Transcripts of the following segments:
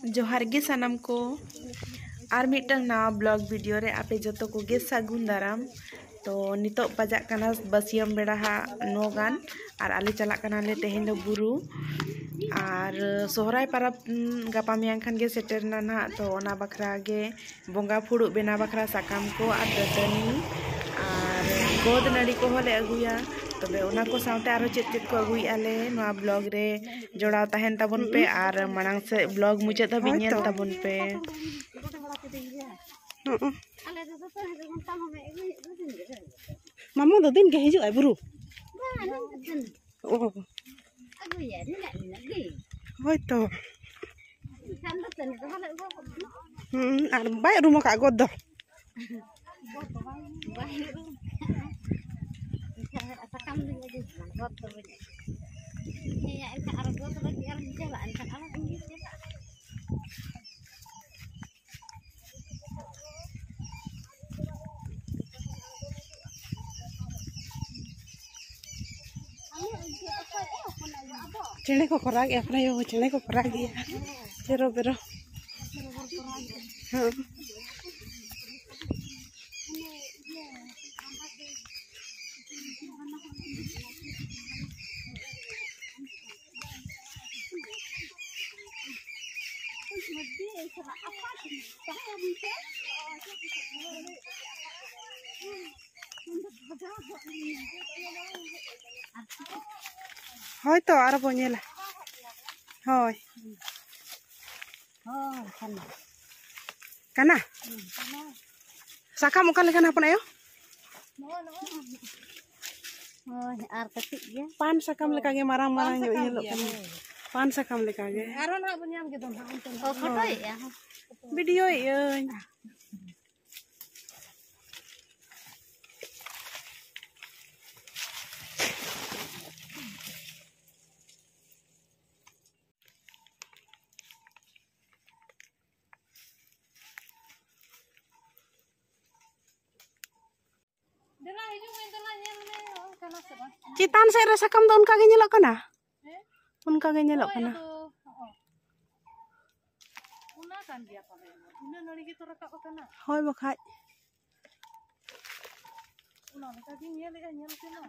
जोहार गे सनम को और मिटन नवा ब्लॉग वीडियो रे आपे जतो को गे सागुन दाराम। तो नितो बजाक कना बसियम बेड़ा 9 गान और आले चला कना ले तेहेन दो बुरु और सोहराय परब गापा मियां खान गे सेटेरना ना। तो ओना बखरा गे बोंगा फुड़ु बेना बखरा साकाम को और दतनी और गोद नाड़ी को होले अगुया। तबे ओना को साउते आरो चेत चेत को अगुई आले नवा ब्लॉग रे जोड़ाव तहन ताबन पे और मांग से ब्लॉग मुचाद धाबी नेल ताबन पे। मामू दो दिन के हिजुआ बुरु ओ होय तो और बाय रूम का गोद दो चेणे को राग अपना यो चेणे को राग दिया चेरो बेरो हाँ होय तो आरो बोनेला होय काना साकाम ओका लेकान हपन आयो होय आर कति गे पान साकाम लेका गे मारांग मारांग यो येलो काना पान साकाम लेका गे आरो ना बनियाम गे दोन हां ओ फोटो या वीडियो येन चितान से रे साकाम दो उनका गे नेलो काना उनका गे नेलो काना उना कान दिया पाले उना नड़ी गे तो रका काना होय बखाय उना का गे नेल केना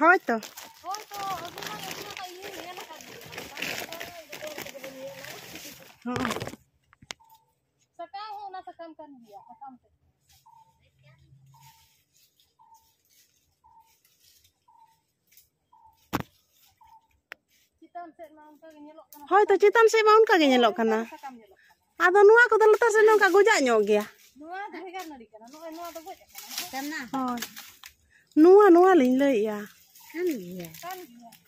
होय तो अभी ना का ये नेल का हां सकाम हो ना सकाम कर दिया सकाम से चितान से ना उनका गे नेलो काना होय तो चितान से मा उनका गे नेलो काना सकाम नेलो आदो नुआ को दलता से नोका गुजा ᱧᱚᱜ गया नुआ भेगा नड़ी काना नुआ तो गोज काना होय नुआ नुआ लिन लइया kan dia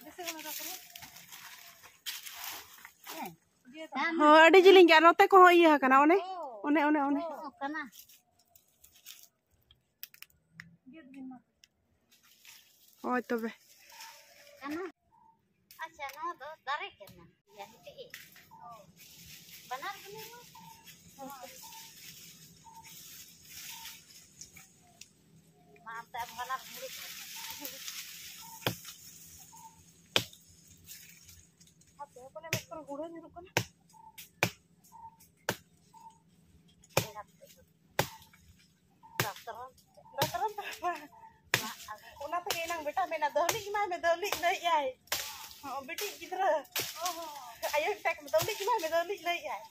जैसे वाला करो हो अडी जिलिंग के नोते को इया काना ओने ओने ओने ओने kana होय तबे kana acha no do dare kena ya hiti banar gini maaf tak banar murid apa pone metro gudo niru kana daftaran una te enang beta mena doli gimana me doli nai yai oh beti gidra ayo tek me doli gimana me doli nai yai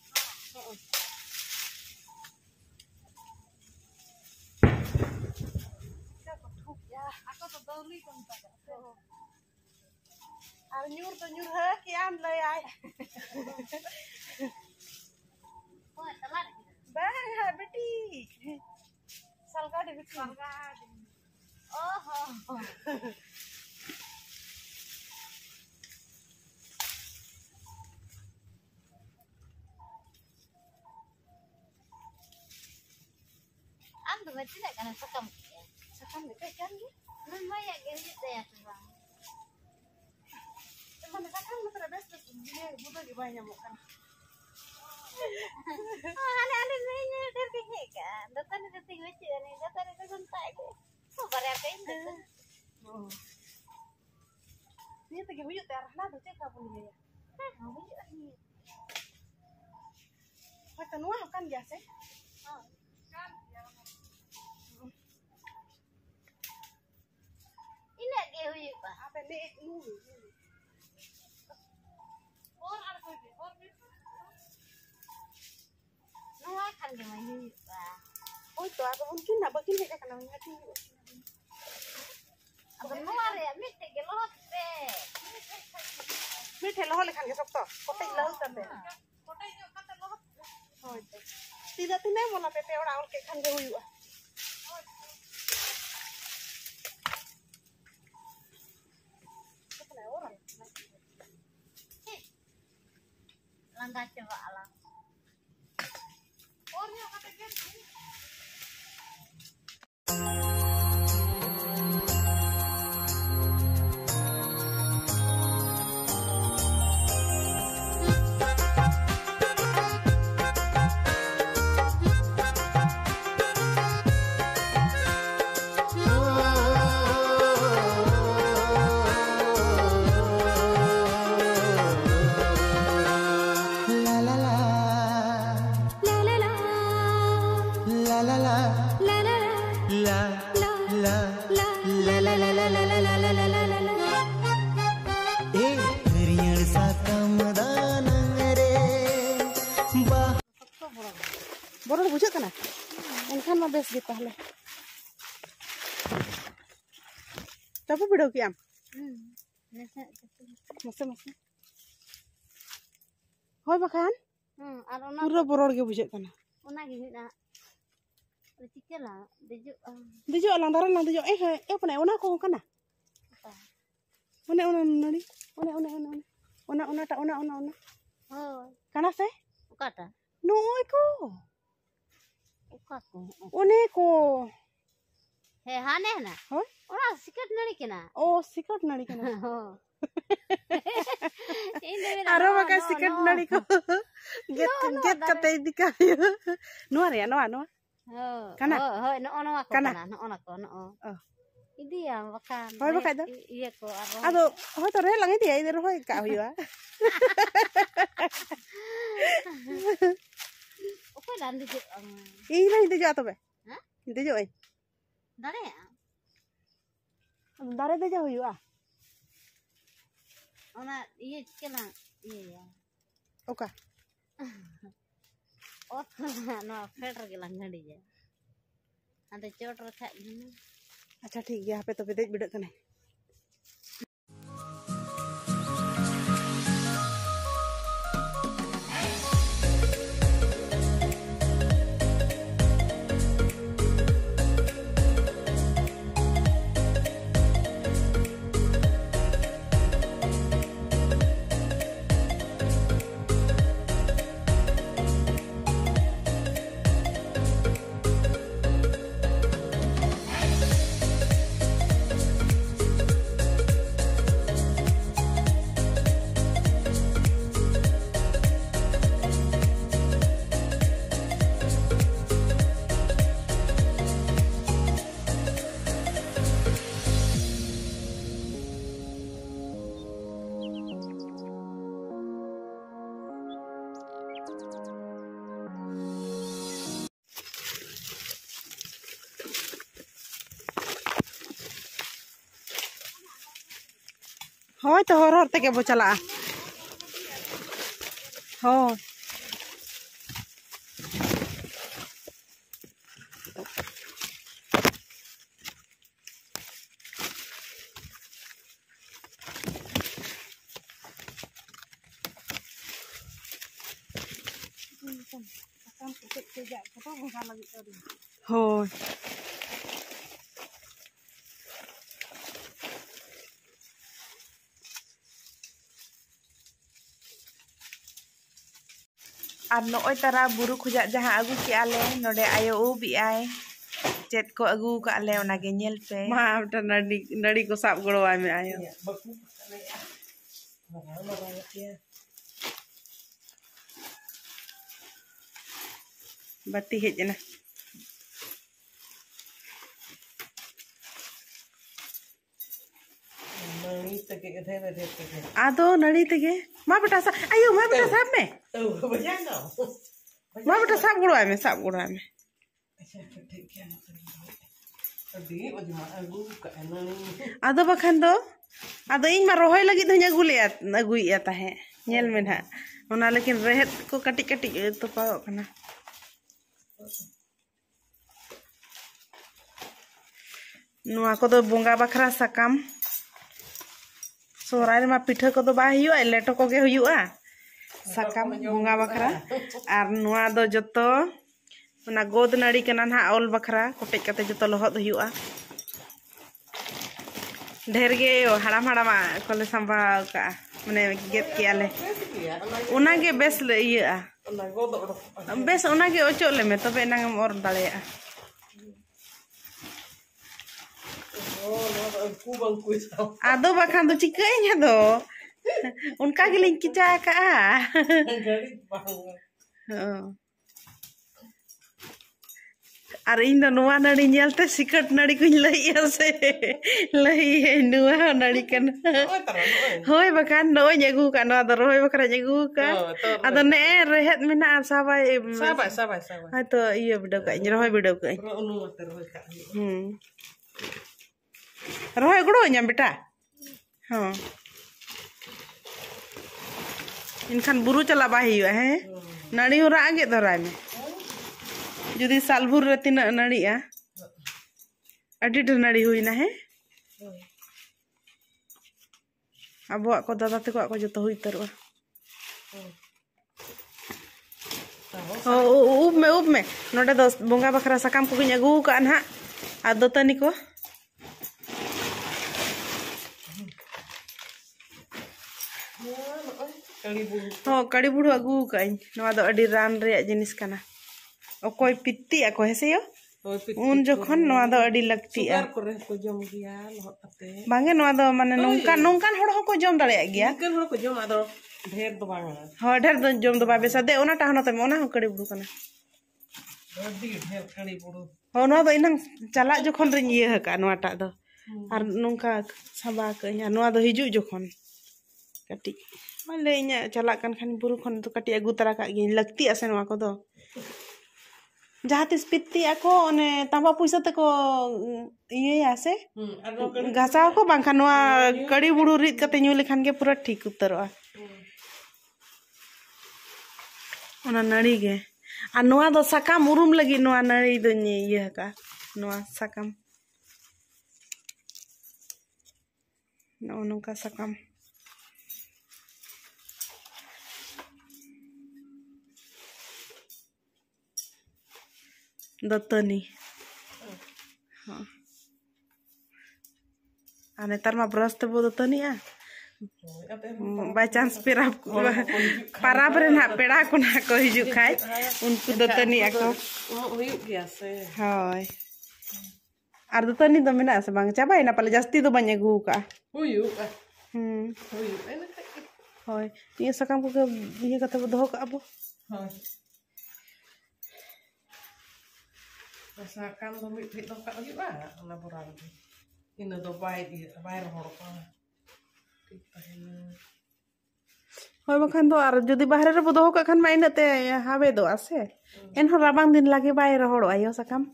aku tuh doli kan ar nyur to nyur ha kiam le ai oh telat ba beti salga de beti oh am tuh berarti tidak karena sekam sakam de kan gi lumayan gini deh ya tuh bang mana sakam matra best dia budak di banyak bukan aneh-aneh nih dari kayaknya kan datang itu tinggal aja nih datang itu kontak oh berapa ini Ini tadi huyuk teh arah tuh cek kapan dia ya? Huyuk Hoy tanua kan ya sih. Ini ke huyuk ba. Apa nih nu? Nuwa kan ke mai huyuk ba. Oh itu apa mungkin nak bikin dia kan ngati. Abang nuwa re mite ke lot pe. Mie thelo lekan ke sokto. Kotai lau kate. Kotai jo kate lo. Hoy. Tidak tinai mola pepe ora ol ke kan ge huyu. Langkah coba alam. Ornya kate ge. Borol bujak kana? Enkan mah bes gitu tahle. Tapi bidau kiam? Masa. Hoy makan? Ar ona Pura borol ge bujak kana. ona ge na. Cikela dejuk. Dejo alang daran lang dejo pernah ona ko kana? Ona nani? Ona ta ona. Oh, Kana se? ukata. Noi ko. Ukako. One ko. He hane na. Hoy? Ona sikat nari kena. Oh, sikat nari kana. Oh. Ini Aro maka sikat nari ko. Get kate dikayo. Noa ya, noa. Oh. Kana? Oh, no ako Kana? kana. No ako, no. Oh. Hindi ya bakan. Hoy baka do? Iya ko aro. Ado, hoy tore lang iti ay dero hoy ka huyo. Uko dan dejuk. Ila hindi jo ato be. Ha? Hindi jo ay. Dare. Dare de jo huyo. Ona iya cikela. Iya. Oka. Oh, no, filter ke langgadi je. Ada cot rakha gini. अच्छा ठीक है यहाँ पे तो विदेश बिड़क कने होय तो हर तक बो चला होय होय और नोय तारा बुरु खुजा जहाँ आगू के आले नोडे आयो उबी आय चेत को आगू का आले ओनागे नेल पे मा उटा नडी को साब गड़वाय में आयो बत्ती हेजना आदो नड़ी तेगे मा बेटा सा आयो मा बेटा साब में मा बेटा साब गुड़ाय में आदो बखान दो आदो इन मा रोहय लगी धुन अगुइया ताहे नेल में ना ओना लेकिन रेहत को कटी कटी तोपा कना नुआ को दो बोंगा बखरा सकाम सोराय मा पिठा को दो बा हुआ लेटो को गे हुआ सकाम बोंगा बखरा और नुआ दो जतो ओना गोद नाड़ी कना ना औल बखरा कोटेज कते जतो लहद हुआ ढेर गे हड़ाम हड़ामा कोले संभा का माने गेत के आले ओना गे बेस इया बेस ओना गे ओचोले में तबे नांगम और दाड़ेया आदो बखान दो चिकाई दो उनका के लिंक किचा का और इन नुआ नाड़ी नेलते सिकट नाड़ी को लइया से लई नुआ नाड़ी कन होय बखान नोय नेगु का नुआ दो रोय बखरा नेगु का आदो ने रेहत मेना साबाय हाय तो ये बिडो का रोय बिडो का रोय गुड़ो nya बेटा हां इनखान बुरु चला बा हुआ है नाड़ी हो आगे धराय में जुदी सालभुर रे तीना नाड़ीआ अडी ढेर नाड़ी हुई ना है अब को दादा तक को जतो हुई तरवा उब में नोडे दो बोंगा बखरा सकाम को अगू का ना आ दतनी को कड़ी बुढ़ू अगू काइन नवा दो अडी रान रे जिनिस कना ओकोय पित्ती ako हेसेयो उन जखन नवा दो अडी लगती आ बांगे नवा दो माने नोंकान हड़ हो को जम दाड़े गया ढेर दो बांगा हां ढेर दो जम दो बाबे सदे ओना टाहनो तमे ओना कड़ी बुढ़ू कना अडी ढेर कड़ी बुढ़ू हो नवा दो इनंग चला जखन रे ये हका नवा टा दो आर नोंका साबा कया नवा दो हिजु जखन कटी माले इnya चला kan खान बुरु खन तो कटी अगु तरा का गे लगती आसे नवा को दो जहातिस पित्ती ako ओने तांबा पैसा तको ये आसे घासा को बांखा नवा कड़ी बुड़ू रिद कते न्यू लेखान के पूरा ठीक उतरवा ओना नाड़ी गे आ नवा दो सकाम उरुम लगी नवा नाड़ी दो ये का नवा सकाम नोका सकाम दतनी हाँ आने तार मा ब्रश ते बो दतनी आ बाय चांस पेरा पारा पर ना पेड़ा को ना को हिजु खाय उनको दतनी आको हुयु गया से हाय आर दतनी दो मेना से बांग चाबाय ना पाले जास्ती दो बान्या गु का हुयु हुयु एना हाय ये सकाम को ये कते दोह का अब हाय Sakan do mi phit do ka lagi ba na borang ina do bai rohor ko ठीक tahena hoy bakhan do ar jodi bahare re bodo ka khan ma inate habe do ase en ho rabang din lage bai rohor ayo sakam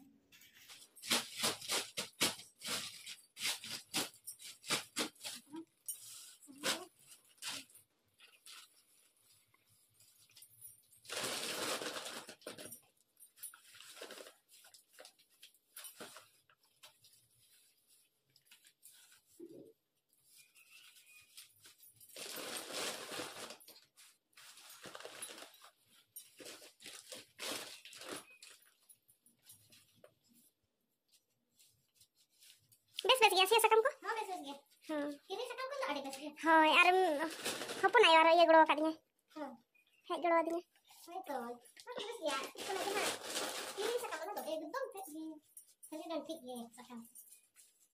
base गया सी सकम को हां base गया हां किने सकम को आडे बेस गया हां यार हपन आयो यार ये गड़वा काटने हां हे गड़वा दिने हाय तो बेस गया इसको लगे ना किने सकम ना तो एकदम फिट खाली डन ठीक ये सकम